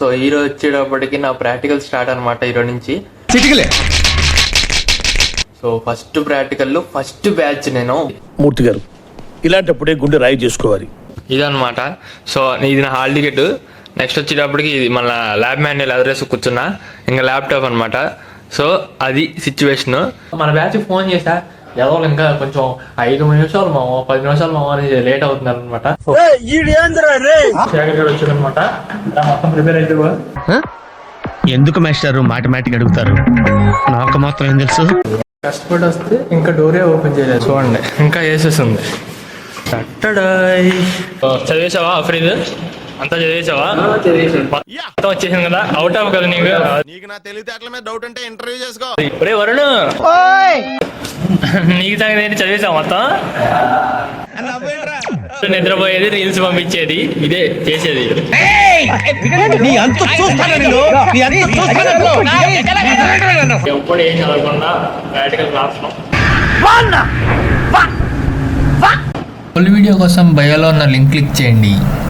So ఈరోజు వచ్చేటప్పటికి నా ప్రాక్టికల్ స్టార్ట్ అనమాట ఈరోజు నుంచి. So first practical first batch నేను. మూర్తి గారు ఇలాంటప్పుడే గుండె రాయి చేసుకోవాలి. ఇదనమాట. సో ఇది నా హాల్ టికెట్. నెక్స్ట్ వచ్చేటప్పటికి ఇది మన ల్యాబ్ మాన్యువల్ అడ్రస్ కూర్చున్నా, ఇంకా ల్యాప్టాప్ అనమాట. సో అది సిచ్యువేషన్. మన బ్యాచ్ ఫోన్ చేసా, ఎవరు ఇంకా కొంచెం 5 నిమిషాలు 10 నిమిషాలు అనేది లేట్ అవుతుంది అనమాట. వచ్చాడనమాట. మొత్తం ప్రిపేర్ అయితే ఎందుకు మాస్టారు మాటిమాటికి అడుగుతారు? నాకు మాత్రం ఏం తెలుసు. కష్టపడి వస్తే ఇంకా డోరే ఓపెన్ చేయలేదు. చూడండి ఇంకా వేసేస్తుంది. చదివేసావా అఫ్రీద్? అంతా చదివేసావా? మొత్తం వచ్చేసింది కదా, అవుట్ ఆఫ్ కదా నీకు. నా తెలివితేటల మీద డౌట్ అంటే ఇంటర్వ్యూ చేసుకో. ఇప్పుడే వరుణ్ నీకు తగ్గ చదివేసావు మొత్తం. నిద్రపోయేది, రీల్స్ పంపించేది, ఇదే చేసేది. ఎప్పుడు ఏం చదవకుండా ప్రాక్టికల్ రాస్తున్నాం. ఫుల్ వీడియో కోసం బయోలో ఉన్న లింక్ క్లిక్ చేయండి.